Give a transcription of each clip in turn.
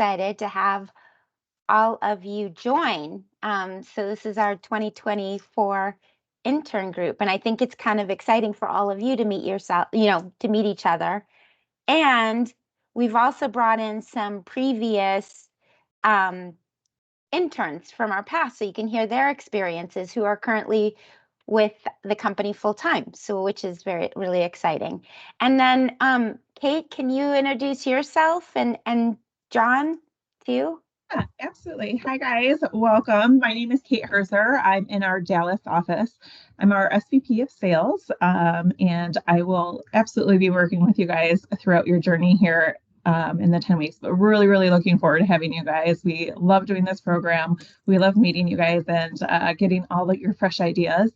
excited to have all of you join. So this is our 2024 intern group, and I think it's kind of exciting for all of you to meet yourself, to meet each other. And we've also brought in some previous interns from our past, so you can hear their experiences who are currently with the company full time, so which is really exciting. And then Kate, can you introduce yourself and John too? Yeah, absolutely. Hi, guys. Welcome. My name is Kate Herzer. I'm in our Dallas office. I'm our SVP of sales, and I will absolutely be working with you guys throughout your journey here in the 10 weeks. But really, really looking forward to having you guys. We love doing this program. We love meeting you guys and getting all of your fresh ideas.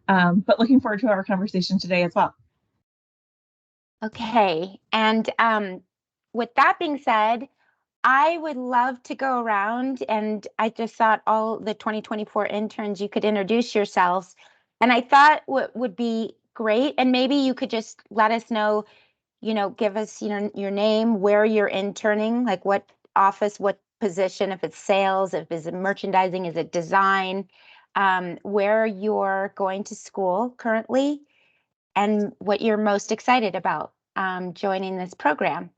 But looking forward to our conversation today as well. Okay. And with that being said, I would love to go around, and I just thought all the 2024 interns, you could introduce yourselves. And I thought what would be great, and maybe you could just let us know, give us, your name, where you're interning, like what office, what position, if it's sales, if it's merchandising, is it design, where you're going to school currently, and what you're most excited about joining this program.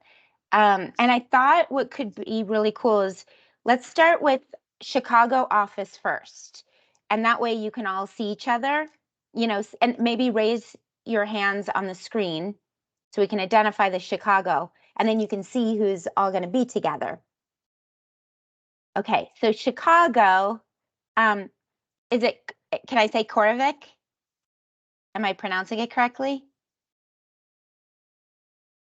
And I thought what could be really cool is let's start with Chicago office first. And that way you can all see each other, and maybe raise your hands on the screen so we can identify the Chicago, and then you can see who's all going to be together. Okay, so Chicago, can I say Korovic? Am I pronouncing it correctly?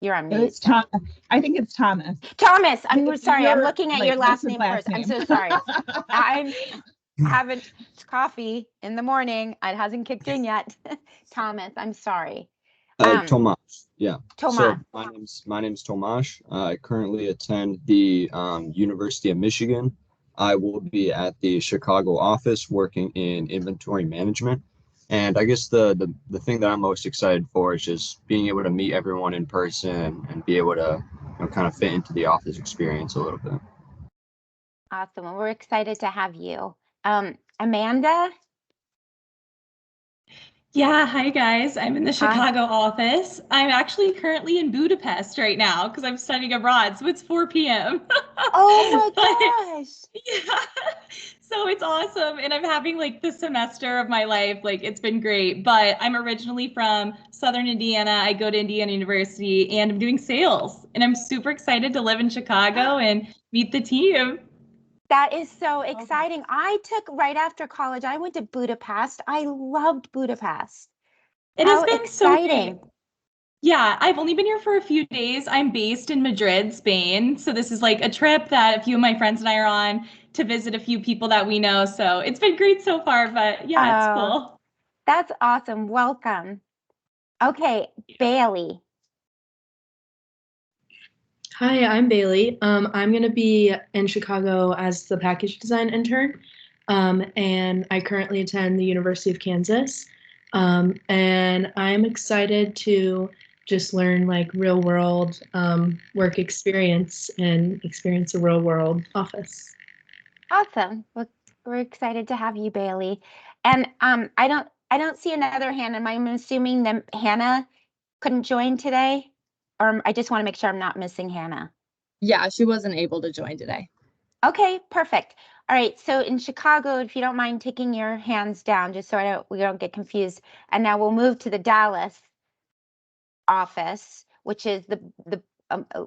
You're on mute. It's Tom. I think it's Thomas. Thomas, I'm sorry. I'm looking at your last name first. Name. I'm so sorry. I'm having coffee in the morning. It hasn't kicked in yet. Thomas, I'm sorry. Tomasz. Yeah. Tomasz. So my name's Tomasz. I currently attend the University of Michigan. I will be at the Chicago office working in inventory management. And I guess the thing that I'm most excited for is just being able to meet everyone in person and be able to kind of fit into the office experience a little bit. Awesome. Well, we're excited to have you. Amanda? Yeah, hi guys. I'm in the Chicago office. I'm actually currently in Budapest right now because I'm studying abroad, so it's 4 p.m. Oh my gosh. Yeah. So it's awesome. And I'm having like the semester of my life. Like it's been great. But I'm originally from Southern Indiana. I go to Indiana University and I'm doing sales. And I'm super excited to live in Chicago and meet the team. That is so exciting. I took right after college, I went to Budapest. I loved Budapest. It has been exciting. So yeah, I've only been here for a few days. I'm based in Madrid, Spain. So this is like a trip that a few of my friends and I are on to visit a few people that we know. So it's been great so far, but yeah, it's cool. That's awesome. Welcome. Okay, Bailey. Hi, I'm Bailey. I'm going to be in Chicago as the package design intern, and I currently attend the University of Kansas. And I'm excited to just learn like real world work experience and experience a real world office. Awesome. Well, we're excited to have you, Bailey. And I don't see another hand. I'm assuming that Hannah couldn't join today. Or I just want to make sure I'm not missing Hannah. Yeah, she wasn't able to join today. Okay, perfect. All right, so in Chicago, if you don't mind taking your hands down, just so we don't get confused. And now we'll move to the Dallas office, which is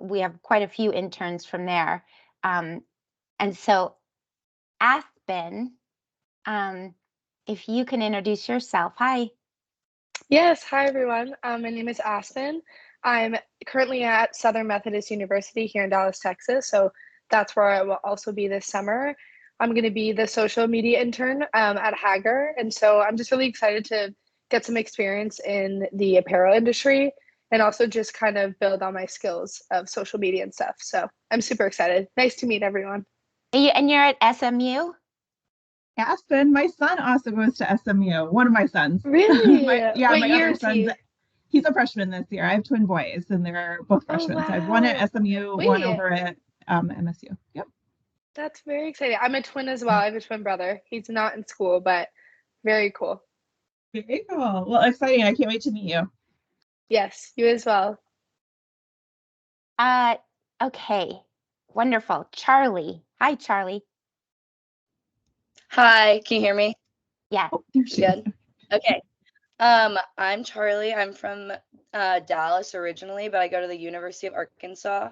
we have quite a few interns from there. And so Aspen, if you can introduce yourself. Hi. Yes, hi everyone. My name is Aspen. I'm currently at Southern Methodist University here in Dallas, Texas. So that's where I will also be this summer. I'm going to be the social media intern at Hager. And so I'm just really excited to get some experience in the apparel industry and also just kind of build on my skills of social media and stuff. So I'm super excited. Nice to meet everyone. And you're at SMU? Aspen, my son also goes to SMU. One of my sons. Really? my what year other son's he's a freshman this year. I have twin boys and they're both freshmen. Wow. So I have one at SMU, one over at MSU. Yep. That's very exciting. I'm a twin as well. I have a twin brother. He's not in school, but very cool. Very cool. Well, exciting. I can't wait to meet you. Yes, you as well. Okay. Wonderful. Charlie. Hi, Charlie. Hi, can you hear me? Yeah. Oh, there she Good. is. Okay. I'm Charlie. I'm from Dallas originally, but I go to the University of Arkansas,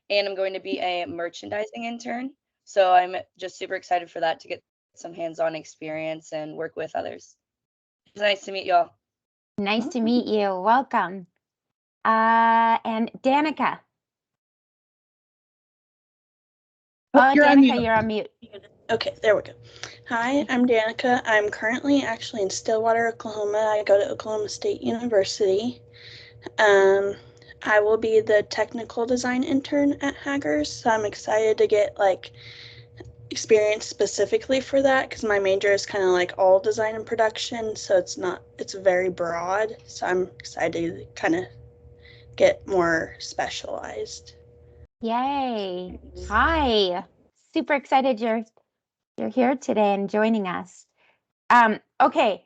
and I'm going to be a merchandising intern. So I'm just super excited for that to get some hands-on experience and work with others. It's nice to meet y'all. Nice to meet you. Welcome. And Danica. Oh, you're on Danica, mute. you're on mute. Okay, there we go. Hi, I'm Danica. I'm currently actually in Stillwater, Oklahoma. I go to Oklahoma State University. I will be the technical design intern at Hackers, so I'm excited to get like experience specifically for that because my major is kind of like all design and production, so it's very broad. So I'm excited to kind of get more specialized. Yay. Hi. Super excited you're here today and joining us. Okay.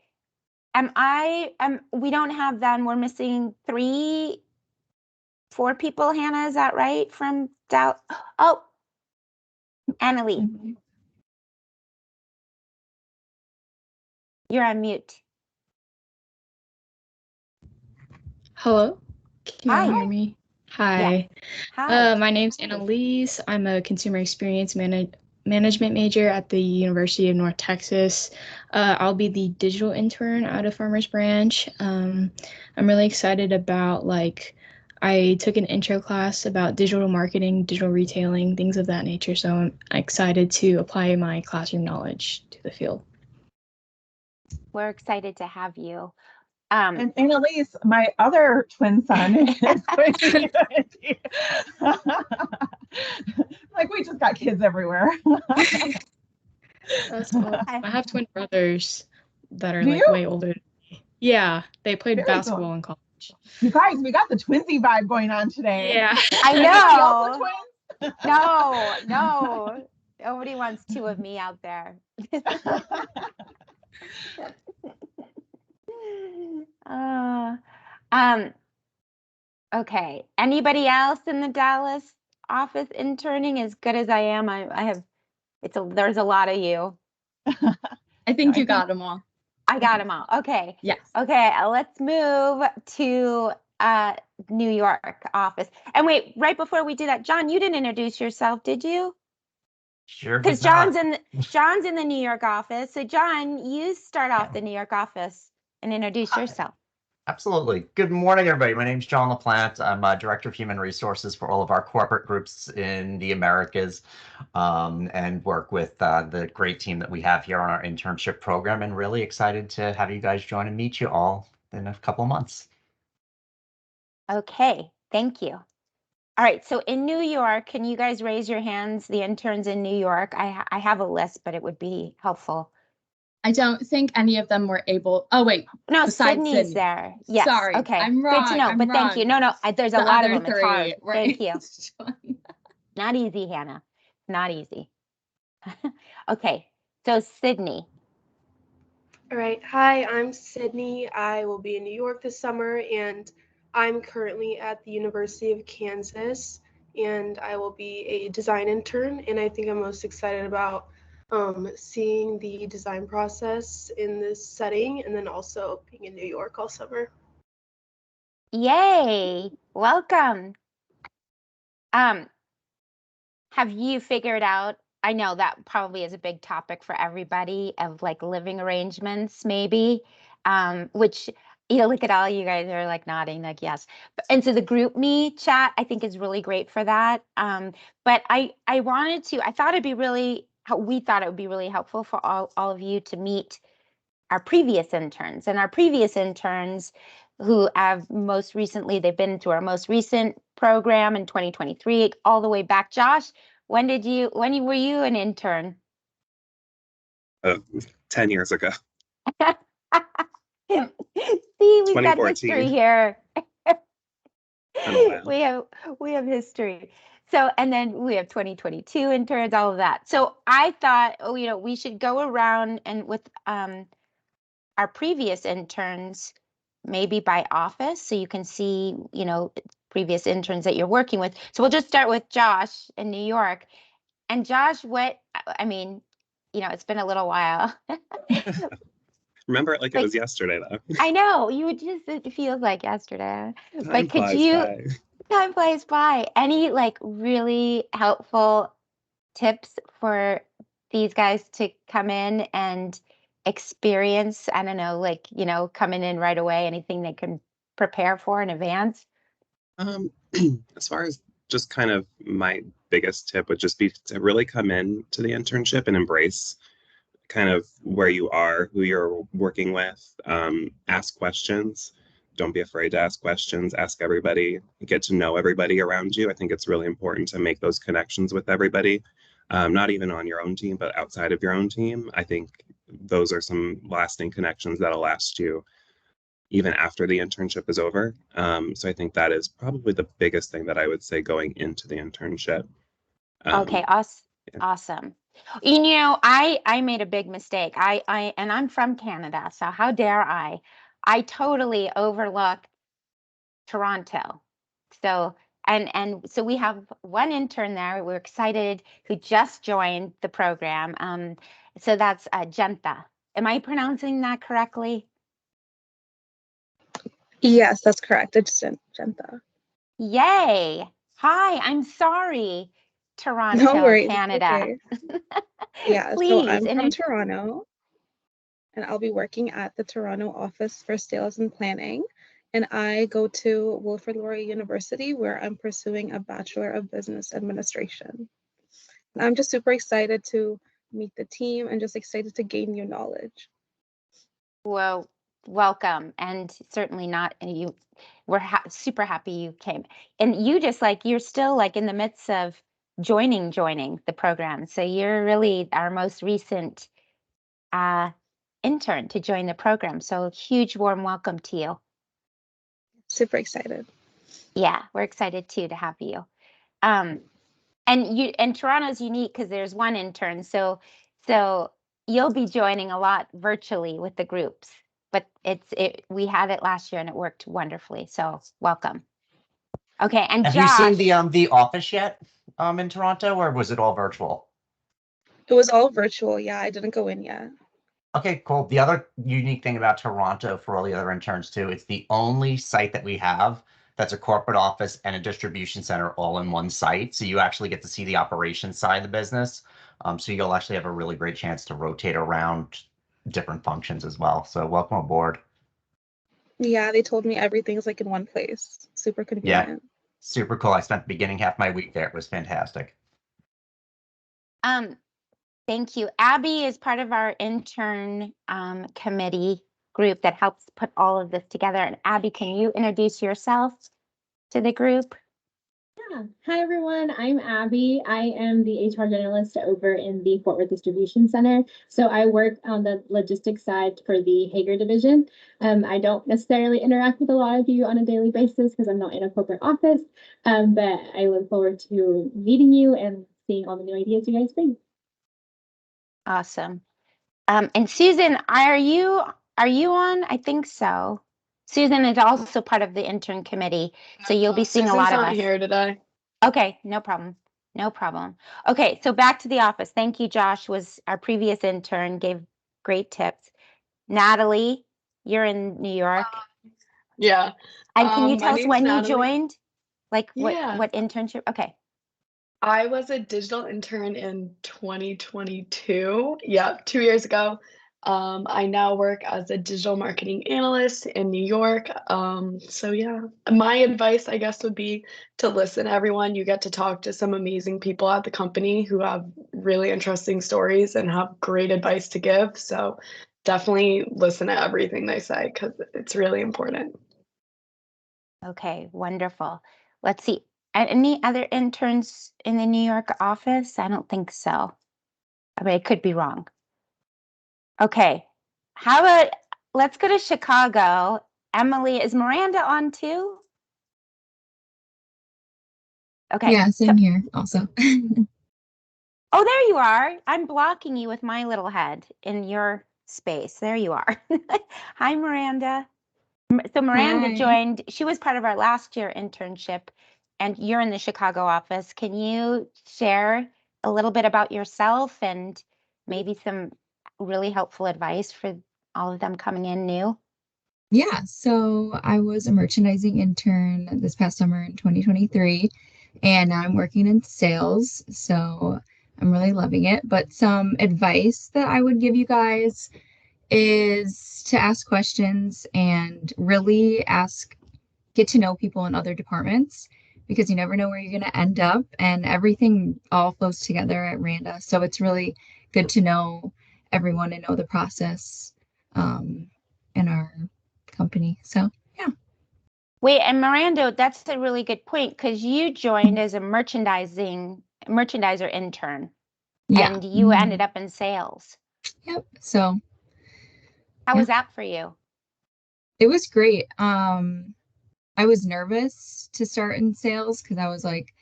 We don't have them. We're missing 4 people, Hannah, is that right? From Dallas. Oh, Annalie, you're on mute. Hello, can Hi. you hear me? Hi. Hi. My name's Annalise. I'm a consumer experience management major at the University of North Texas. I'll be the digital intern out of Farmers Branch. I'm really excited about I took an intro class about digital marketing, digital retailing, things of that nature. So I'm excited to apply my classroom knowledge to the field. We're excited to have you. And Annalise, my other twin son is going to be like we just got kids everywhere. That's awesome. I have twin brothers that are Do like you? way older than me. Yeah, they played Very basketball cool. in college. You guys, we got the twinsy vibe going on today. Yeah. I Anybody else know. with twins? No. Nobody wants 2 of me out there. Okay. Anybody else in the Dallas office interning as good as I am? There's a lot of you. I think you got them all. I got them all. Okay. Yes. Okay, let's move to New York office. And wait, right before we do that, John, you didn't introduce yourself, did you? Sure. Because John's in the New York office. So John, you start off the New York office and introduce yourself. Absolutely. Good morning, everybody. My name is John LaPlante. I'm Director of Human Resources for all of our corporate groups in the Americas, and work with the great team that we have here on our internship program, and really excited to have you guys join and meet you all in a couple of months. Okay, thank you. All right, so in New York, can you guys raise your hands, the interns in New York? I have a list, but it would be helpful. I don't think any of them were able. Oh, wait. No, besides Sydney's Sydney. there. Yes. Sorry, Okay. I'm wrong. Good to know. I'm But thank you. wrong. No, there's a The lot of other them. It's 3, hard. right. Thank you. Not easy, Hannah. Not easy. Okay. So Sydney. All right. Hi, I'm Sydney. I will be in New York this summer, and I'm currently at the University of Kansas, and I will be a design intern. And I think I'm most excited about seeing the design process in this setting, and then also being in New York all summer. Yay. Welcome. Have you figured out, I know that probably is a big topic for everybody of like living arrangements, maybe, which, look at all you guys are like nodding, like, yes. And so the group me chat, I think is really great for that. But I thought we thought it would be really helpful for all of you to meet our previous interns, and our previous interns who have most recently, they've been to our most recent program in 2023, all the way back. Josh, when were you an intern? 10 years ago. See, we've got history here. Been a while. We have history. So, and then we have 2022 interns, all of that. So I thought, oh, we should go around and with our previous interns, maybe by office, so you can see, previous interns that you're working with. So we'll just start with Josh in New York. And Josh, it's been a little while. Remember it like it Like, was yesterday, though. I know it feels like yesterday. Time But could flies you, by. time flies by. Any like really helpful tips for these guys to come in and experience? I don't know, like, coming in right away, anything they can prepare for in advance? Um, as far as just kind of my biggest tip would just be to really come in to the internship and embrace kind of where you are, who you're working with. Ask questions. Don't be afraid to ask questions. Ask everybody. Get to know everybody around you. I think it's really important to make those connections with everybody, not even on your own team, but outside of your own team. I think those are some lasting connections that'll last you even after the internship is over. So I think that is probably the biggest thing that I would say going into the internship. Okay, Yeah. awesome. I made a big mistake. And I'm from Canada, so how dare I? I totally overlooked Toronto. So so we have one intern there. We're excited who just joined the program. So that's Genta. Am I pronouncing that correctly? Yes, that's correct. It's Genta. Yay! Hi, I'm sorry, No Toronto, worries. Canada. Okay. Yeah, so Please, I'm from Toronto, and I'll be working at the Toronto office for sales and planning. And I go to Wilfrid Laurier University, where I'm pursuing a Bachelor of Business Administration. And I'm just super excited to meet the team and just excited to gain new knowledge. well, welcome, and certainly not you. We're super happy you came, and you just you're still in the midst of joining the program. So you're really our most recent uh, intern to join the program. So huge warm welcome to you. Super excited. Yeah, we're excited too to have you. Um, and Toronto's unique because there's one intern, so you'll be joining a lot virtually with the groups. But we had it last year and it worked wonderfully. So welcome. Okay, and Have you seen Josh, the office yet in Toronto, or was it all virtual? It was all virtual. Yeah, I didn't go in yet. Okay, cool. The other unique thing about Toronto for all the other interns too, it's the only site that we have that's a corporate office and a distribution center all in one site. So you actually get to see the operations side of the business. So you'll actually have a really great chance to rotate around different functions as well. So welcome aboard. Yeah, they told me everything's in one place. Super Yeah, convenient. super cool. I spent the beginning half my week there. It was fantastic. thank you. Abby is part of our intern committee group that helps put all of this together. And Abby, can you introduce yourself to the group? Yeah. Hi, everyone. I'm Abby. I am the HR generalist over in the Fort Worth Distribution Center. So I work on the logistics side for the Hager division. I don't necessarily interact with a lot of you on a daily basis because I'm not in a corporate office. But I look forward to meeting you and seeing all the new ideas you guys bring. Awesome. And Susan, are you on? I think so. Susan is also part of the intern committee, so you'll be seeing a lot of us. Susan's not here today. Okay, no problem. No problem. Okay, so back to the office. Thank you, Josh, was our previous intern, gave great tips. Natalie, you're in New York. Yeah. And can you My tell us name's when you Natalie. joined? Yeah. What internship? Okay. I was a digital intern in 2022. Yeah, 2 years ago. I now work as a digital marketing analyst in New York. So yeah, my advice, I guess, would be to listen to everyone. You get to talk to some amazing people at the company who have really interesting stories and have great advice to give. So definitely listen to everything they say because it's really important. Okay, wonderful. Let's see. Any other interns in the New York office? I don't think so. I mean, I could be wrong. Okay. How about let's go to Chicago. Emily, is Miranda on too? Okay. Yeah, same here also. Oh, there you are. I'm blocking you with my little head in your space. There you are. Hi, Miranda. So Miranda Hi. joined, she was part of our last year internship, and you're in the Chicago office. Can you share a little bit about yourself and maybe some really helpful advice for all of them coming in new? Yeah, so I was a merchandising intern this past summer in 2023, and now I'm working in sales, so I'm really loving it. But some advice that I would give you guys is to ask questions and really get to know people in other departments because you never know where you're going to end up, and everything all flows together at Randa. So it's really good to know everyone and know the process in our company. So yeah. Wait, and Miranda, that's a really good point because you joined as a merchandiser intern Yeah. and you ended up in sales. Yep. So How yeah, was that for you? it was great. I was nervous to start in sales because I was like,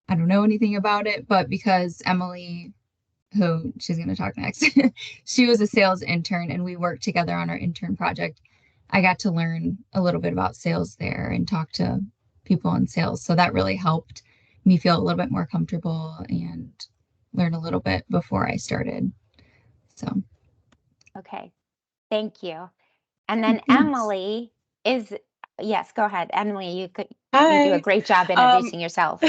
I don't know anything about it, but because Emily, who she's going to talk next, she was a sales intern and we worked together on our intern project. I got to learn a little bit about sales there and talk to people in sales. So that really helped me feel a little bit more comfortable and learn a little bit before I started. So, Okay, thank you. And yeah, then thanks. Emily is, yes, go ahead. Emily, you do a Hi. great job Um, introducing yourself.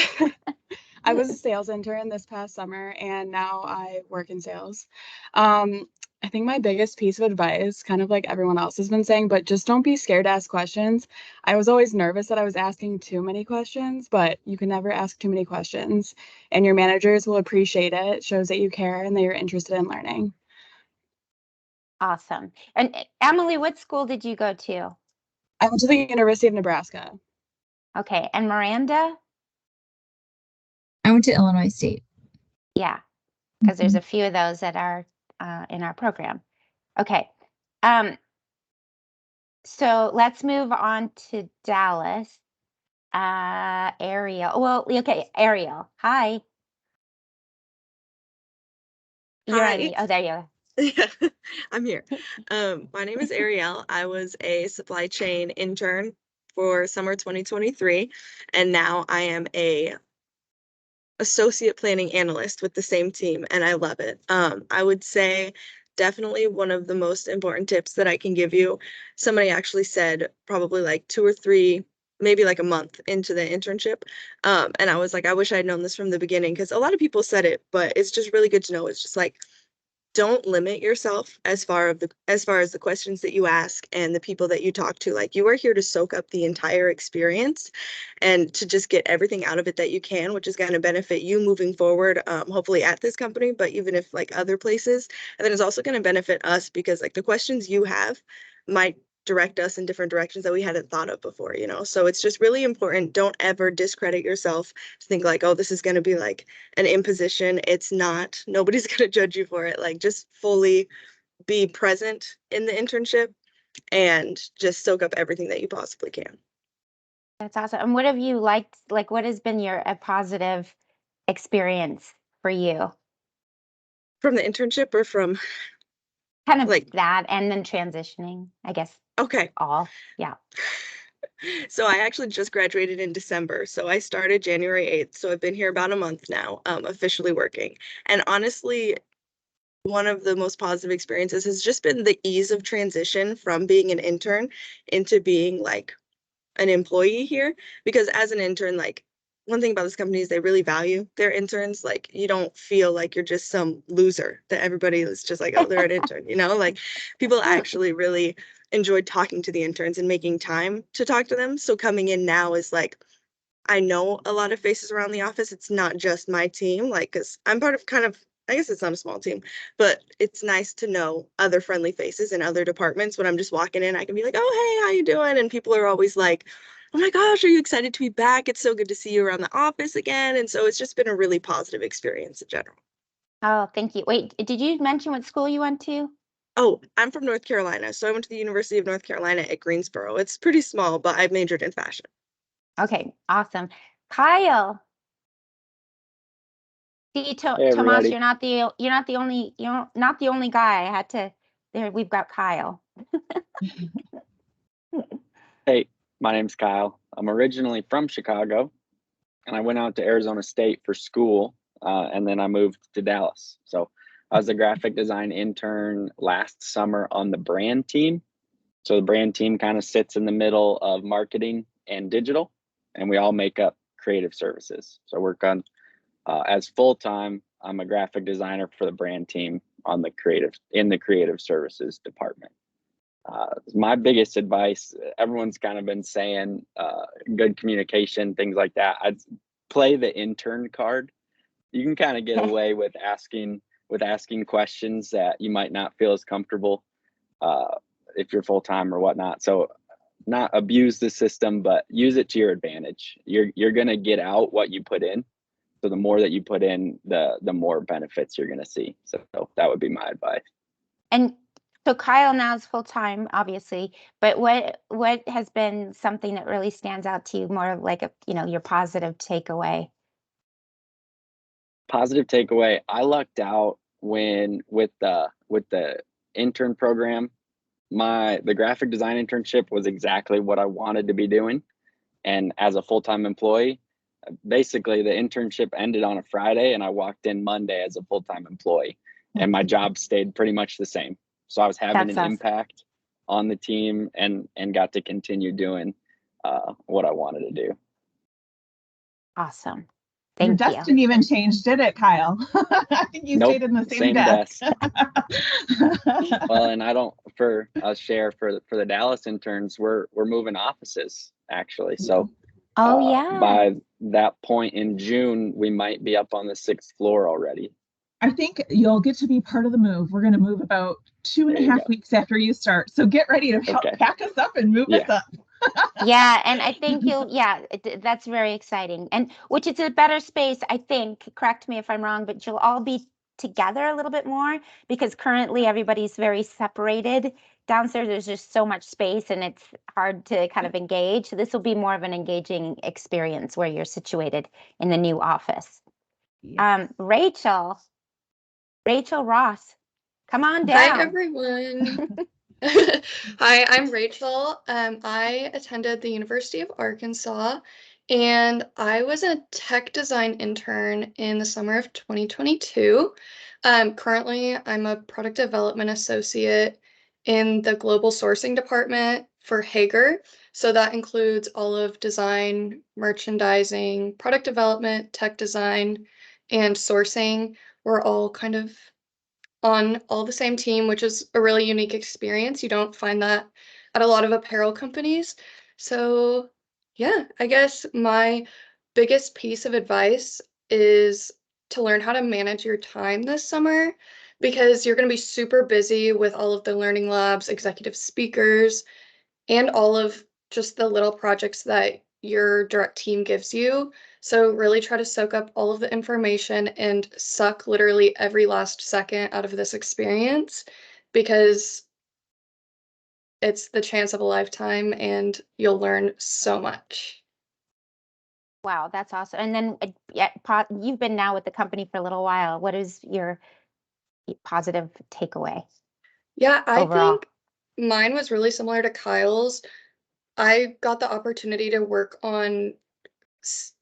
I was a sales intern this past summer and now I work in sales. Um, I think my biggest piece of advice, kind of like everyone else has been saying, but just don't be scared to ask questions. I was always nervous that I was asking too many questions, but you can never ask too many questions, and your managers will appreciate it. It shows that you care and that you're interested in learning. Awesome. And Emily, what school did you go to? I went to the University of Nebraska. Okay, and Miranda? I went to Illinois State. Yeah, because there's Mhm. a few of those that are in our program. Okay. Um, so let's move on to Dallas. Ariel. Well, okay, Ariel. Hi. You're on Hi. me. Oh, there you are. Yeah, I'm here. My name is Ariel. I was a supply chain intern for summer 2023, and now I am a associate planning analyst with the same team, and I love it. I would say definitely one of the most important tips that I can give you. Somebody actually said probably like 2 or 3, maybe like a month into the internship. And I was like, I wish I'd known this from the beginning because a lot of people said it, but it's just really good to know. It's just like don't limit yourself as far as the questions that you ask and the people that you talk to. Like you are here to soak up the entire experience and to just get everything out of it that you can, which is going to benefit you moving forward, hopefully at this company, but even if like other places. And then it's also going to benefit us because like the questions you have might direct us in different directions that we hadn't thought of before, you know? So it's just really important. Don't ever discredit yourself to think like, oh, this is going to be like an imposition. It's not. Nobody's going to judge you for it. Like just fully be present in the internship and just soak up everything that you possibly can. That's awesome. And what have you liked? Like, what has been a positive experience for you? From the internship or from Kind of like, that, and then transitioning, I guess, okay. all. Yeah. So I actually just graduated in December. So I started January 8th. So I've been here about a month now, officially working. And honestly, one of the most positive experiences has just been the ease of transition from being an intern into being like an employee here. Because as an intern, like one thing about this company is they really value their interns. Like you don't feel like you're just some loser that everybody is just like, oh, they're an intern, you know? Like people actually really enjoyed talking to the interns and making time to talk to them. So coming in now is like I know a lot of faces around the office. It's not just my team, like, because I'm part of kind of, I guess it's not a small team, but it's nice to know other friendly faces in other departments. When I'm just walking in, I can be like, oh, hey, how you doing? And people are always like, oh my gosh, are you excited to be back? It's so good to see you around the office again. And so it's just been a really positive experience in general. Oh, thank you. Wait, did you mention what school you went to? Oh, I'm from North Carolina. So I went to the University of North Carolina at Greensboro. It's pretty small, but I majored in fashion. Okay, awesome. Kyle. See, Hey Tomas, everybody. not the only guy. I had to. There, we've got Kyle. Hey, my name's Kyle. I'm originally from Chicago, and I went out to Arizona State for school, and then I moved to Dallas. So I was a graphic design intern last summer on the brand team. So the brand team kind of sits in the middle of marketing and digital, and we all make up creative services. So I work on as full time. I'm a graphic designer for the brand team on the creative services department. My biggest advice, everyone's kind of been saying good communication, things like that. I'd play the intern card. You can kind of get away with asking questions that you might not feel as comfortable if you're full time or whatnot. So not abuse the system, but use it to your advantage. You're gonna get out what you put in. So the more that you put in, the more benefits you're gonna see. So that would be my advice. And so Kyle now is full time, obviously. But what has been something that really stands out to you, more like your positive takeaway? Positive takeaway, I lucked out when with the intern program, the graphic design internship was exactly what I wanted to be doing. And as a full-time employee, basically the internship ended on a Friday and I walked in Monday as a full-time employee, and my job stayed pretty much the same. So I was having That's an awesome. impact on the team and got to continue doing what I wanted to do. Awesome. Your Thank you. desk didn't even change, did it, Kyle? I think you Nope, stayed in the same same desk. Well, and for the Dallas interns, we're moving offices actually. So Oh yeah. by that point in June, we might be up on the 6th floor already. I think you'll get to be part of the move. We're going to move about 2.5 weeks after you start. So get ready to help pack us up and move us up. Yeah, and I think that's very exciting. And which is a better space, I think, correct me if I'm wrong, but you'll all be together a little bit more because currently everybody's very separated. Downstairs, there's just so much space and it's hard to kind of engage. So this will be more of an engaging experience where you're situated in the new office. Rachel Ross, come on down. Hi, everyone. Hi, I'm Rachel. I attended the University of Arkansas, and I was a tech design intern in the summer of 2022. Currently, I'm a product development associate in the global sourcing department for Hager. So that includes all of design, merchandising, product development, tech design, and sourcing. We're all kind of on all the same team, which is a really unique experience. You don't find that at a lot of apparel companies. So, yeah, I guess my biggest piece of advice is to learn how to manage your time this summer because you're going to be super busy with all of the learning labs, executive speakers, and all of just the little projects that your direct team gives you. So really try to soak up all of the information and suck literally every last second out of this experience because it's the chance of a lifetime and you'll learn so much. Wow, that's awesome. And then you've been now with the company for a little while. What is your positive takeaway? Yeah, I overall? think mine was really similar to Kyle's. I got the opportunity to work on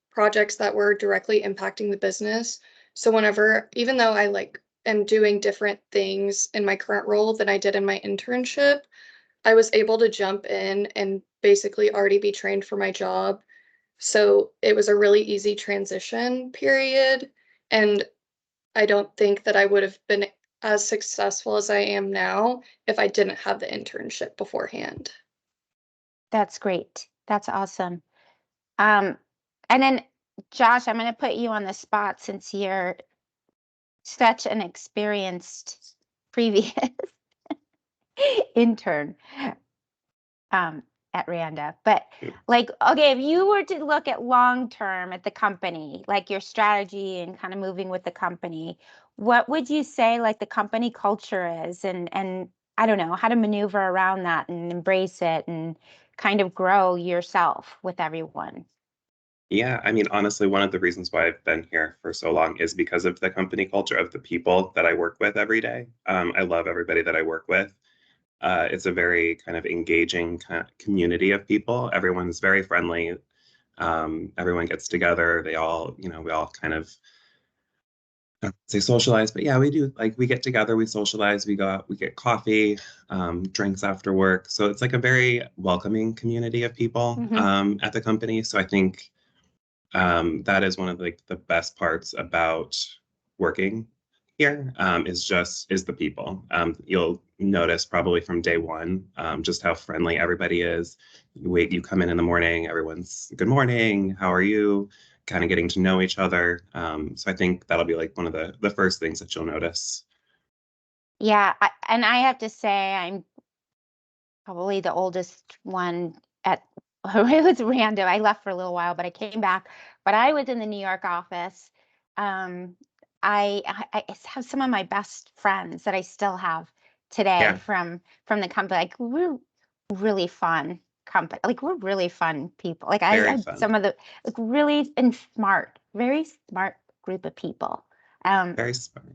projects that were directly impacting the business. So whenever, even though I am doing different things in my current role than I did in my internship, I was able to jump in and basically already be trained for my job. So it was a really easy transition period. And I don't think that I would have been as successful as I am now if I didn't have the internship beforehand. That's great. That's awesome. And then Josh, I'm going to put you on the spot since you're such an experienced previous intern at Randa. But okay, if you were to look at long term at the company, like your strategy and kind of moving with the company, what would you say like the company culture is and I don't know, how to maneuver around that and embrace it and kind of grow yourself with everyone? Yeah, I mean, honestly, one of the reasons why I've been here for so long is because of the company culture of the people that I work with every day. I love everybody that I work with. It's a very kind of engaging kind of community of people. Everyone's very friendly. Everyone gets together. They all, we all kind of I don't say socialize, but yeah, we do like we get together, we socialize, we go out, we get coffee, drinks after work. So it's like a very welcoming community of people at the company. So I think that is one of like the best parts about working here is the people. You'll notice probably from day one just how friendly everybody is. You come in the morning, everyone's good morning, how are you? Kind of getting to know each other. So I think that'll be like one of the first things that you'll notice. Yeah, and I have to say I'm probably the oldest one at it was random. I left for a little while, but I came back. But I was in the New York office. Um, I have some of my best friends that I still have today Yeah, from the company. Like we're really fun company. Like we're really fun people. Like I very had fun. some of the like really and smart, very smart group of people. Um, Very smart.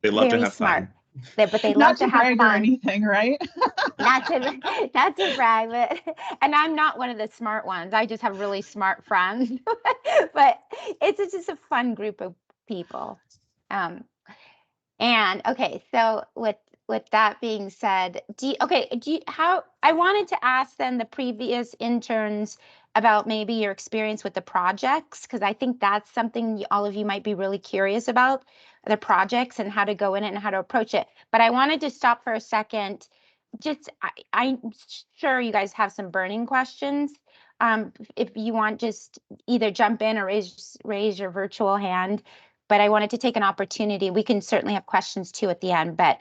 They love to very have smart. fun. But they Not love to to have brag or fun. anything, right? Not to not to brag, but and I'm not one of the smart ones. I just have really smart friends. But it's just a fun group of people. Um, and okay, so with that being said, how I wanted to ask then the previous interns about maybe your experience with the projects, because I think that's something all of you might be really curious about, the projects and how to go in it and how to approach it. But I wanted to stop for a second. Just I'm sure you guys have some burning questions. If you want, just either jump in or raise your virtual hand, but I wanted to take an opportunity. We can certainly have questions too at the end, but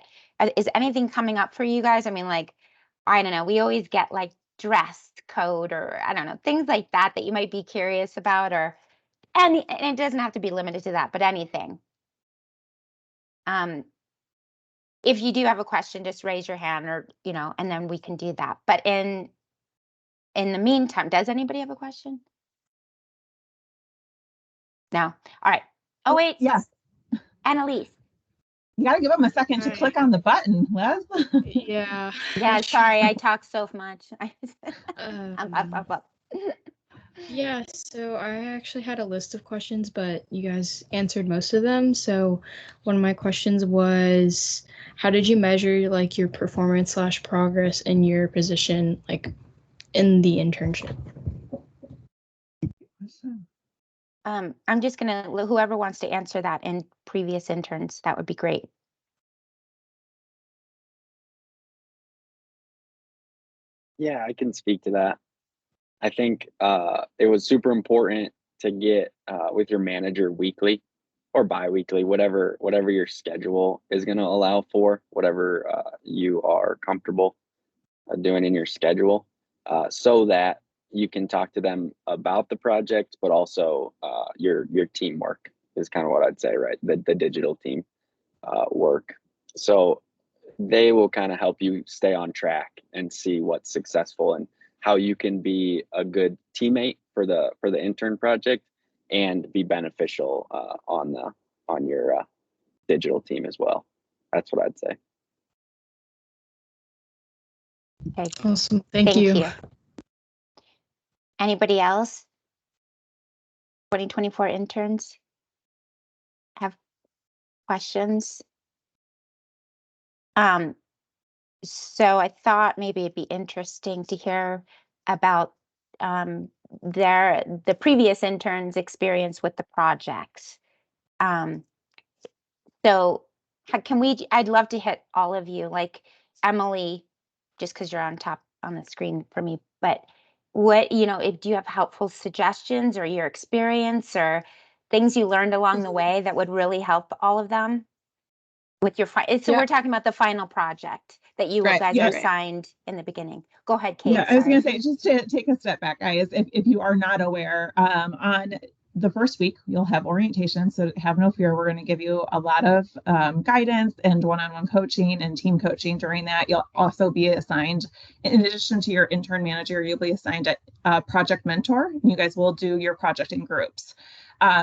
is anything coming up for you guys? I mean, like, I don't know, we always get like dress code or I don't know, things like that that you might be curious about or and it doesn't have to be limited to that, but anything. Um, if you do have a question, just raise your hand or, and then we can do that. But in the meantime, does anybody have a question? No. All right. Oh, wait. Yeah. Annalise. You got to give them a second to Hi. click on the button, Les. Yeah. Yeah, sorry, I talk so much. Um, yeah, so I actually had a list of questions, but you guys answered most of them. So one of my questions was, how did you measure like your performance slash progress in your position, like in the internship? I'm just gonna, whoever wants to answer that in previous interns, that would be great. Yeah, I can speak to that. I think it was super important to get with your manager weekly or bi-weekly, whatever your schedule is going to allow for, whatever you are comfortable doing in your schedule, so that you can talk to them about the project, but also your teamwork is kind of what I'd say, right? The digital team work. So they will kind of help you stay on track and see what's successful and how you can be a good teammate for the intern project and be beneficial on your digital team as well. That's what I'd say. Okay. Awesome. Thank you. Anybody else? 2024 interns have questions? So I thought maybe it'd be interesting to hear about the previous interns' experience with the projects. Um, so I'd love to hit all of you, like Emily, just because you're on top on the screen for me, but do you have helpful suggestions or your experience or things you learned along the way that would really help all of them with your so we're talking about the final project that you Right. guys Yeah. are assigned in the beginning. Go ahead, Kate. Yeah, I was Sorry. going to say, just to take a step back, guys, if you are not aware, on the first week you'll have orientation, so have no fear. We're going to give you a lot of guidance and one-on-one coaching and team coaching during that. You'll also be assigned, in addition to your intern manager, you'll be assigned a project mentor. You guys will do your project in groups.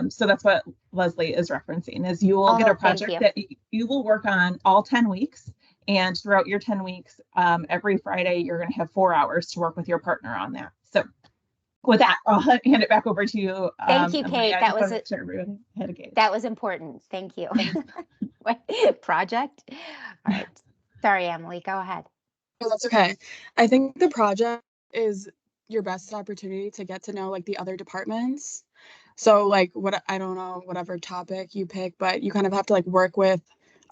So that's what Leslie is referencing, is you will get a project that you will work on all 10 weeks. And throughout your 10 weeks, every Friday, you're going to have 4 hours to work with your partner on that. So with that, I'll hand it back over to you. Thank you, Kate. That was it. That was important. Thank you. Project. All right. Sorry, Emily, go ahead. No, that's okay. I think the project is your best opportunity to get to know like the other departments. So like I don't know, whatever topic you pick, but you kind of have to like work with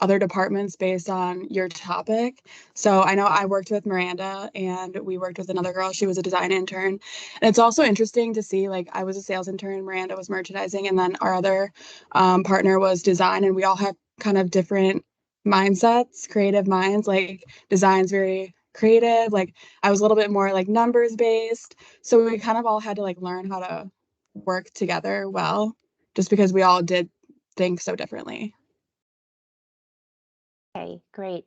other departments based on your topic. So I know I worked with Miranda and we worked with another girl. She was a design intern. And it's also interesting to see, like, I was a sales intern, Miranda was merchandising, and then our other partner was design. And we all have kind of different mindsets, creative minds. Like design's very creative. Like I was a little bit more like numbers based. So we kind of all had to like learn how to work together well, just because we all did think so differently. Okay, great.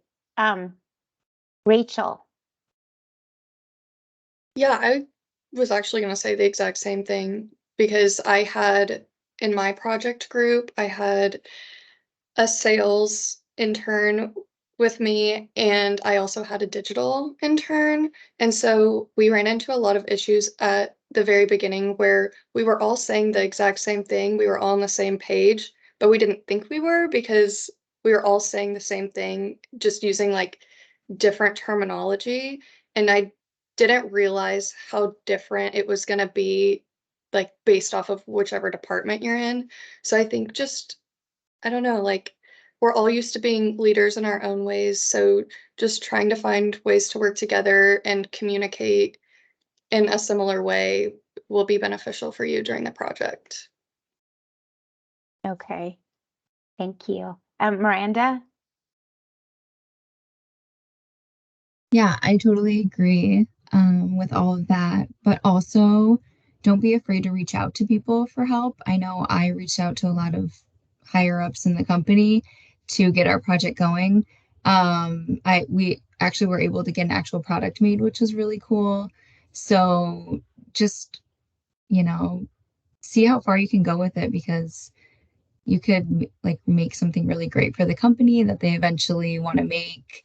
Rachel. Yeah, I was actually going to say the exact same thing because I had in my project group, I had a sales intern with me and I also had a digital intern. And so we ran into a lot of issues at the very beginning where we were all saying the exact same thing. We were all on the same page, but we didn't think we were because we were all saying the same thing, just using like different terminology. And I didn't realize how different it was going to be, like based off of whichever department you're in. So I think just, I don't know, like we're all used to being leaders in our own ways. So just trying to find ways to work together and communicate in a similar way will be beneficial for you during the project. Okay, thank you. Miranda? Yeah, I totally agree with all of that. But also, don't be afraid to reach out to people for help. I know I reached out to a lot of higher ups in the company to get our project going. We actually were able to get an actual product made, which was really cool. So just, you know, see how far you can go with it, because you could like make something really great for the company that they eventually want to make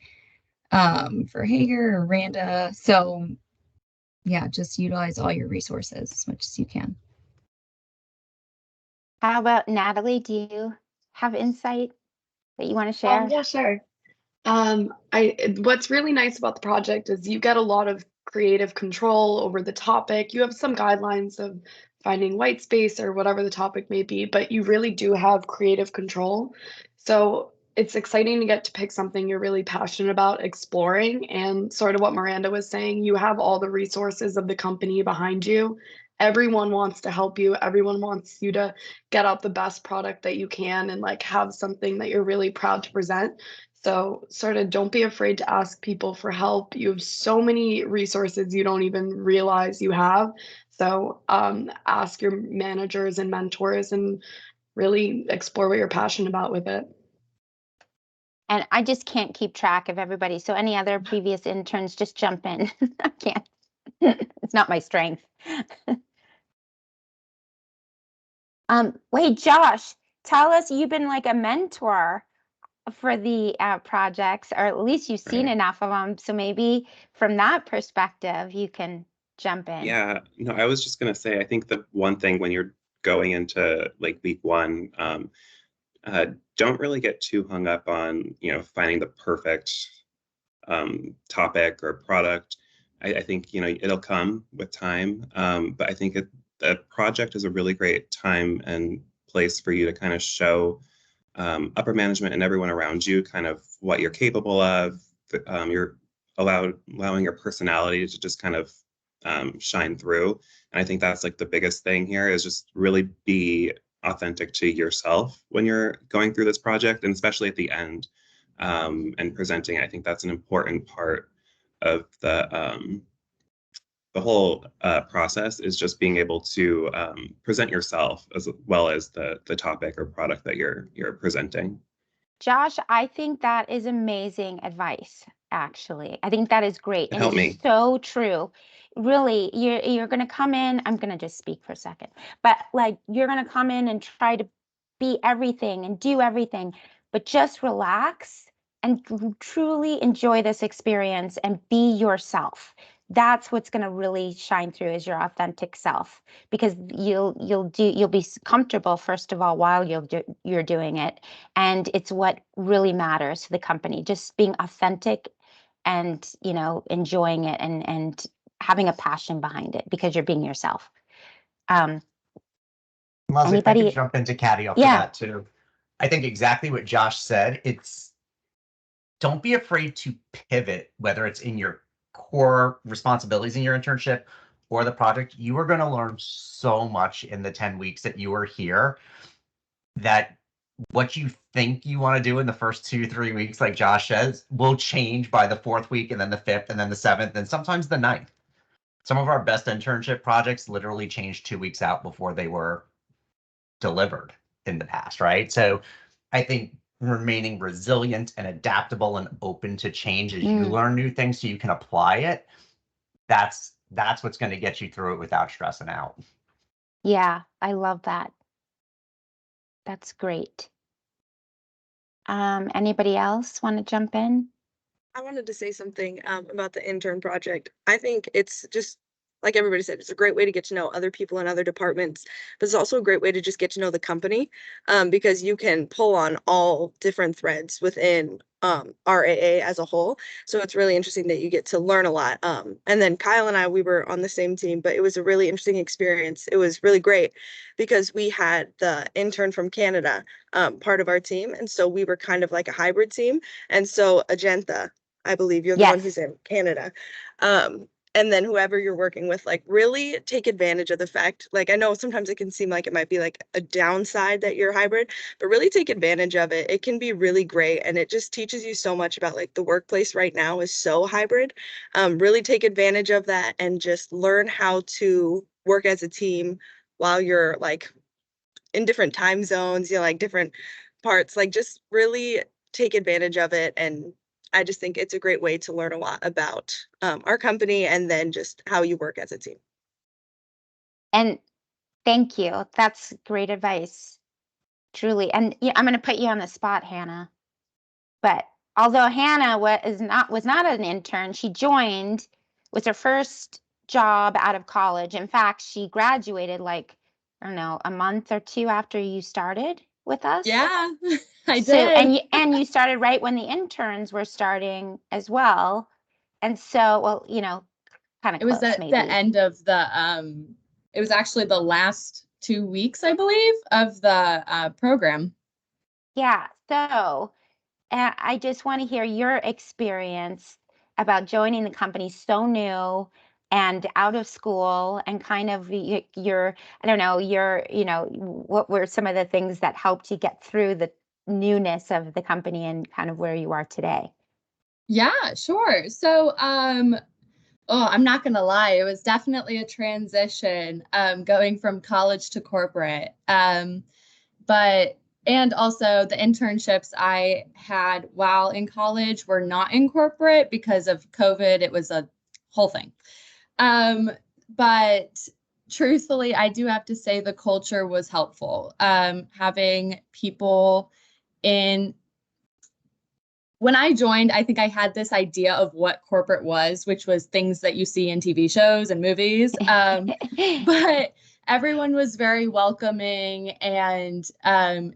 for Hager or Randa. So yeah, just utilize all your resources as much as you can. How about Natalie? Do you have insight that you want to share? Yeah, sure. What's really nice about the project is you get a lot of creative control over the topic. You have some guidelines of finding white space or whatever the topic may be, but you really do have creative control. So it's exciting to get to pick something you're really passionate about exploring. And sort of what Miranda was saying, you have all the resources of the company behind you. Everyone wants to help you. Everyone wants you to get out the best product that you can and like have something that you're really proud to present. So sort of don't be afraid to ask people for help. You have so many resources you don't even realize you have. So ask your managers and mentors and really explore what you're passionate about with it. And I just can't keep track of everybody. So any other previous interns, just jump in. I can't. It's not my strength. Wait, Josh, tell us, you've been like a mentor for the projects, or at least you've seen enough of them. So maybe from that perspective, you can jump in. Yeah, no, I was just gonna say, I think the one thing when you're going into like week one, don't really get too hung up on, finding the perfect topic or product. I think, it'll come with time. But I think the project is a really great time and place for you to kind of show upper management and everyone around you kind of what you're capable of. You're allowing your personality to just kind of shine through. And I think that's like the biggest thing here is just really be authentic to yourself when you're going through this project, and especially at the end and presenting. I think that's an important part of the whole process is just being able to present yourself as well as the topic or product that you're presenting. Josh, I think that is amazing advice, actually. I think that is great. It And helped it's me. so true. Really, you're gonna come in, I'm gonna just speak for a second, but like you're gonna come in and try to be everything and do everything, but just relax and truly enjoy this experience and be yourself. That's what's gonna really shine through is your authentic self because you'll be comfortable first of all while you're doing it, and it's what really matters to the company, just being authentic and enjoying it and having a passion behind it because you're being yourself. Leslie, if I could Anybody? jump into Caddy off of Yeah. that too. I think exactly what Josh said. Don't be afraid to pivot, whether it's in your core responsibilities in your internship or the project. You are going to learn so much in the 10 weeks that you are here that what you think you want to do in the first 2-3 weeks, like Josh says, will change by the 4th week and then the 5th and then the 7th and sometimes the 9th. Some of our best internship projects literally changed 2 weeks out before they were delivered in the past, right? So I think remaining resilient and adaptable and open to change as you learn new things so you can apply it, that's what's going to get you through it without stressing out. Yeah, I love that. That's great. Anybody else want to jump in? I wanted to say something about the intern project. I think it's just like everybody said, it's a great way to get to know other people in other departments, but it's also a great way to just get to know the company because you can pull on all different threads within RAA as a whole. So it's really interesting that you get to learn a lot. And then Kyle and I, we were on the same team, but it was a really interesting experience. It was really great because we had the intern from Canada part of our team. And so we were kind of like a hybrid team. And so Agenta, I believe you're the one who's in Canada. And then whoever you're working with, like really take advantage of the fact, like I know sometimes it can seem like it might be like a downside that you're hybrid, but really take advantage of it. It can be really great. And it just teaches you so much about like the workplace right now is so hybrid. Really take advantage of that and just learn how to work as a team while you're like in different time zones, like different parts, like just really take advantage of it. And I just think it's a great way to learn a lot about our company and then just how you work as a team. And thank you. That's great advice, truly. And yeah, I'm going to put you on the spot, Hannah. But although Hannah was not an intern, she joined, was her first job out of college. In fact, she graduated like, I don't know, a month or two after you started with us. Yeah, I So, did. and you started right when the interns were starting as well. And so, well, kind of It was close, at maybe. the end of it was actually the last 2 weeks, I believe, of the program. Yeah. So, I just want to hear your experience about joining the company so new and out of school and kind of your, I don't know, what were some of the things that helped you get through the newness of the company and kind of where you are today? Yeah, sure. So, I'm not gonna lie, it was definitely a transition, going from college to corporate. And also the internships I had while in college were not in corporate because of COVID. It was a whole thing. But truthfully, I do have to say the culture was helpful. Having people in when I joined, I think I had this idea of what corporate was, which was things that you see in TV shows and movies. But everyone was very welcoming and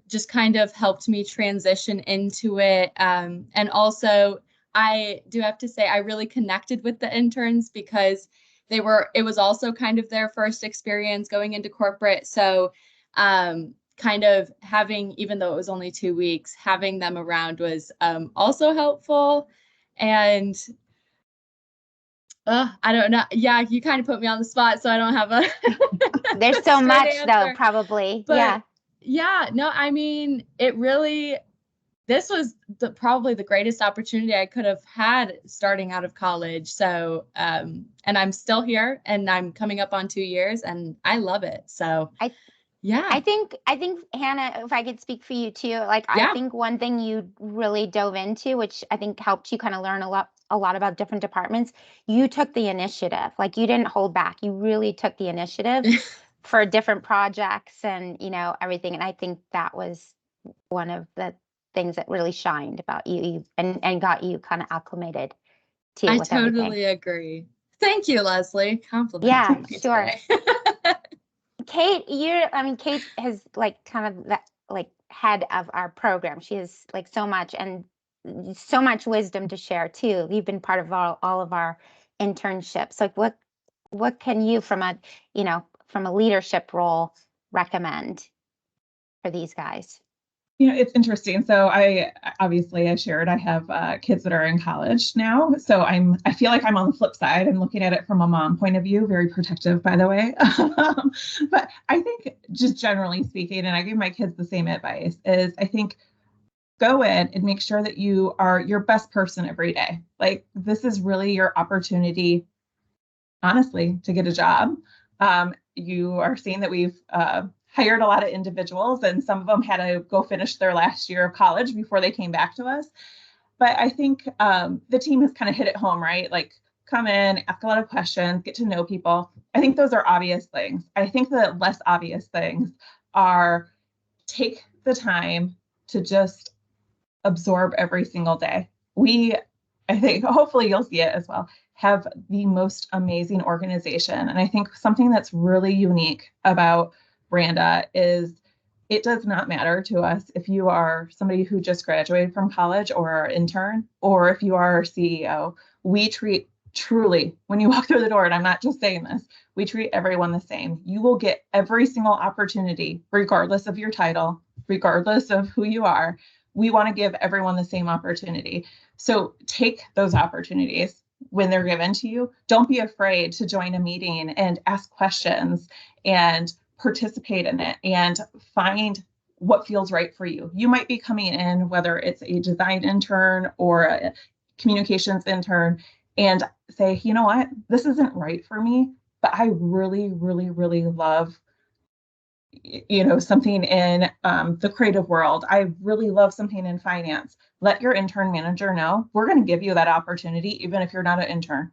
just kind of helped me transition into it. And also, I do have to say, I really connected with the interns because it was also kind of their first experience going into corporate. So, kind of having, even though it was only 2 weeks, having them around was also helpful. And I don't know. Yeah, you kind of put me on the spot, so I don't have a There's so much answer. though, probably. But yeah. Yeah, no, I mean, it really, this was probably the greatest opportunity I could have had starting out of college. So, and I'm still here, and I'm coming up on 2 years, and I love it. So, yeah. I think Hannah, if I could speak for you too, like Yeah. I think one thing you really dove into, which I think helped you kind of learn a lot about different departments, you took the initiative. Like you didn't hold back. You really took the initiative for different projects and, you know, everything. And I think that was one of the things that really shined about you and got you kind of acclimated to I with everything. totally agree. Thank you, Leslie. Compliment. Yeah, sure. Kate, Kate has like kind of that like head of our program. She has like so much and so much wisdom to share too. You've been part of all of our internships. Like what can you from a, you know, from a leadership role recommend for these guys? You know, it's interesting. So I shared I have kids that are in college now. So I feel like I'm on the flip side. I'm looking at it from a mom point of view, very protective, by the way. But I think just generally speaking, and I give my kids the same advice, is I think go in and make sure that you are your best person every day. Like this is really your opportunity, honestly, to get a job. You are seeing that we've hired a lot of individuals, and some of them had to go finish their last year of college before they came back to us. But I think the team has kind of hit it home, right? Like come in, ask a lot of questions, get to know people. I think those are obvious things. I think the less obvious things are take the time to just absorb every single day. I think, hopefully you'll see it as well, have the most amazing organization. And I think something that's really unique about Branda is it does not matter to us if you are somebody who just graduated from college or our intern, or if you are our CEO. We treat truly, when you walk through the door, and I'm not just saying this, we treat everyone the same. You will get every single opportunity, regardless of your title, regardless of who you are. We want to give everyone the same opportunity. So take those opportunities when they're given to you. Don't be afraid to join a meeting and ask questions and participate in it and find what feels right for you. You might be coming in, whether it's a design intern or a communications intern, and say, you know what, this isn't right for me, but I really, really, really love something in the creative world. I really love something in finance. Let your intern manager know. We're going to give you that opportunity, even if you're not an intern.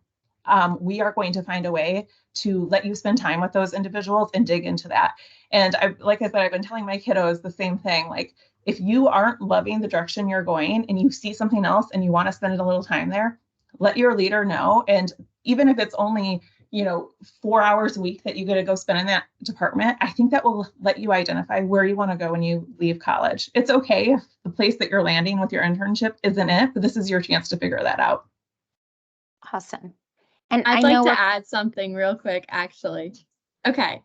We are going to find a way to let you spend time with those individuals and dig into that. And like I said, I've been telling my kiddos the same thing. Like, if you aren't loving the direction you're going and you see something else and you want to spend a little time there, let your leader know. And even if it's only 4 hours a week that you get to go spend in that department, I think that will let you identify where you want to go when you leave college. It's okay if the place that you're landing with your internship isn't it, but this is your chance to figure that out. Awesome. And I'd like to add something real quick, actually. Okay.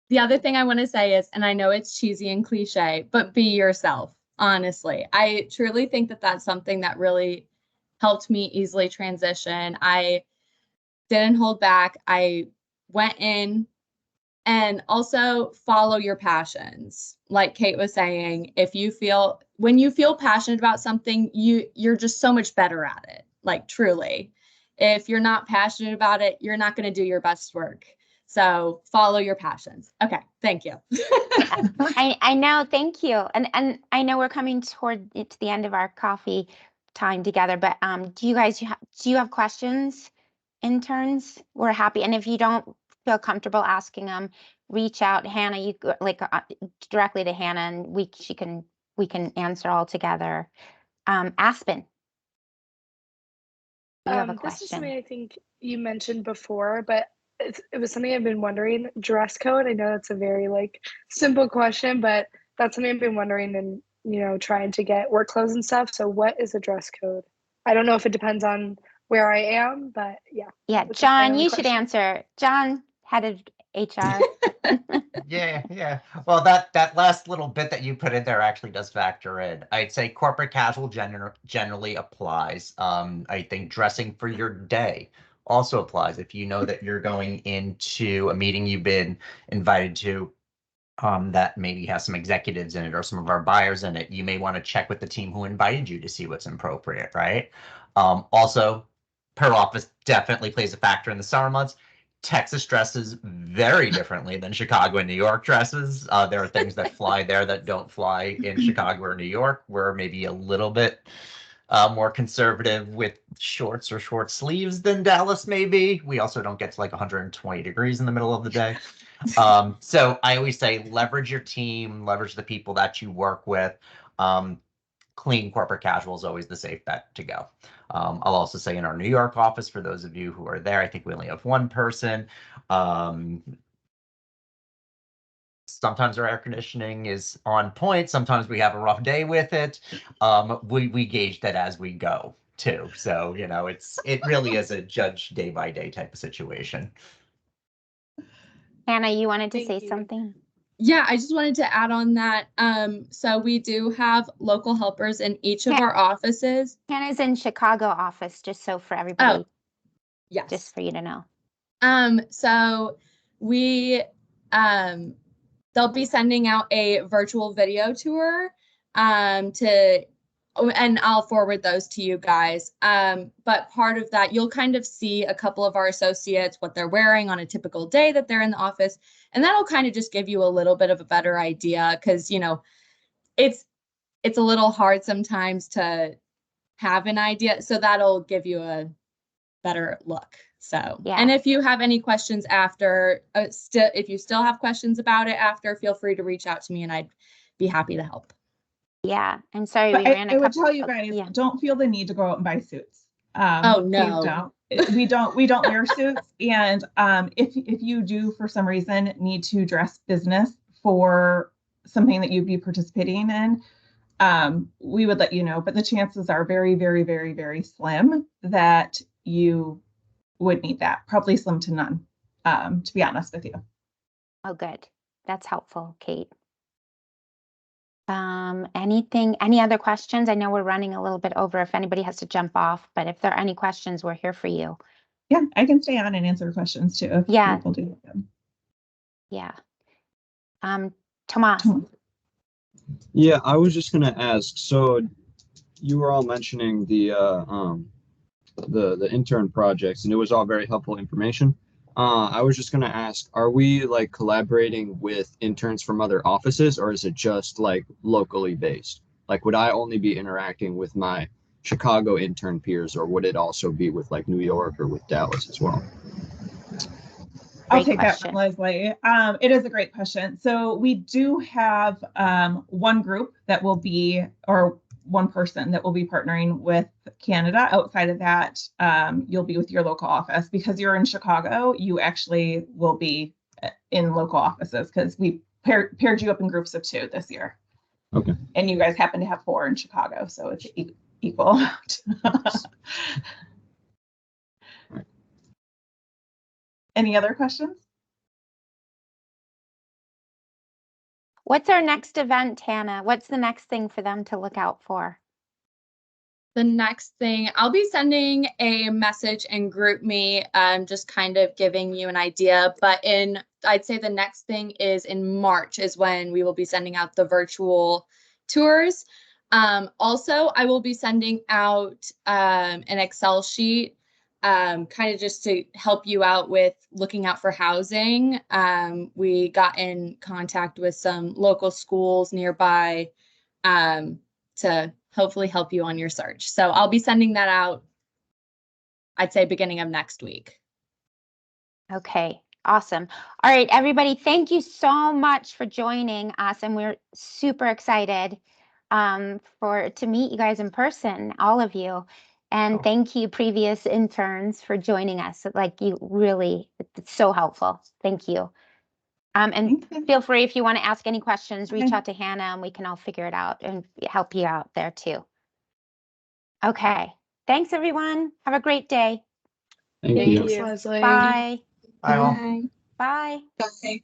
The other thing I want to say is, and I know it's cheesy and cliche, but be yourself, honestly. I truly think that that's something that really helped me easily transition. I didn't hold back. I went in, and also follow your passions. Like Kate was saying, when you feel passionate about something, you're just so much better at it. Like truly. If you're not passionate about it, you're not going to do your best work. So follow your passions. Okay, thank you. I know, thank you. And I know we're coming toward to the end of our coffee time together, but do you have questions, interns? We're happy. And if you don't feel comfortable asking them, reach out, Hannah, you directly to Hannah, and we can answer all together. Aspen. You have a question. This is something I think you mentioned before, but it was something I've been wondering. Dress code. I know that's a very simple question, but that's something I've been wondering and trying to get work clothes and stuff. So what is a dress code? I don't know if it depends on where I am, but yeah. Yeah, John, you should answer. John, head of HR. Yeah. Well, that last little bit that you put in there actually does factor in. I'd say corporate casual generally applies. I think dressing for your day also applies. If you know that you're going into a meeting you've been invited to, that maybe has some executives in it or some of our buyers in it, you may want to check with the team who invited you to see what's appropriate, right? Also, per office definitely plays a factor in the summer months. Texas dresses very differently than Chicago and New York dresses. There are things that fly there that don't fly in Chicago or New York. We're maybe a little bit more conservative with shorts or short sleeves than Dallas may be. We also don't get to like 120 degrees in the middle of the day. So I always say leverage your team, leverage the people that you work with. Clean corporate casual is always the safe bet to go. I'll also say in our New York office, for those of you who are there, I think we only have one person. Sometimes our air conditioning is on point. Sometimes we have a rough day with it. We gauge that as we go too. So, you know, it really is a judge day by day type of situation. Hannah, you wanted to Thank say you. something? Yeah, I just wanted to add on that. So we do have local helpers in each of our offices. Hannah's in Chicago office, just so for everybody, Yes. just for you to know. So we they'll be sending out a virtual video tour and I'll forward those to you guys. But part of that, you'll kind of see a couple of our associates, what they're wearing on a typical day that they're in the office. And that'll kind of just give you a little bit of a better idea because, you know, it's a little hard sometimes to have an idea. So that'll give you a better look. So, Yeah. And if you have any questions after, if you still have questions about it after, feel free to reach out to me and I'd be happy to help. Yeah, I'm sorry But we ran a I would couple. tell you guys, don't feel the need to go out and buy suits. Oh no, we don't wear suits. And if you do for some reason need to dress business for something that you'd be participating in, we would let you know. But the chances are very, very, very, very slim that you would need that. Probably slim to none, to be honest with you. Oh, good. That's helpful, Kate. Any other questions? I know we're running a little bit over if anybody has to jump off, but if there are any questions, we're here for you. Yeah, I can stay on and answer questions too if people do them. Yeah. Tomas. Yeah, I was just gonna ask, so you were all mentioning the intern projects, and it was all very helpful information. I was just gonna ask, are we like collaborating with interns from other offices, or is it just like locally based? Like, would I only be interacting with my Chicago intern peers, or would it also be with like New York or with Dallas as well? I'll take that one, Leslie. It is a great question. So we do have one group that will be, or one person that will be partnering with Canada. Outside of that, you'll be with your local office. Because you're in Chicago, you actually will be in local offices because we paired you up in groups of 2 this year. Okay. And you guys happen to have 4 in Chicago, so it's equal amount. Any other questions? What's our next event, Hannah? What's the next thing for them to look out for? The next thing, I'll be sending a message in GroupMe, just kind of giving you an idea. But I'd say the next thing is in March is when we will be sending out the virtual tours. Also, I will be sending out an Excel sheet, kind of just to help you out with looking out for housing. We got in contact with some local schools nearby to hopefully help you on your search. So I'll be sending that out, I'd say beginning of next week. Okay, awesome. All right, everybody, thank you so much for joining us. And we're super excited to meet you guys in person, all of you. And thank you, previous interns, for joining us. Like, you really, it's so helpful. Thank you. And feel free, if you want to ask any questions, reach out to Hannah and we can all figure it out and help you out there too. Okay. Thanks, everyone. Have a great day. Thank you. Thanks, Leslie. Bye. Bye all. Bye. Bye.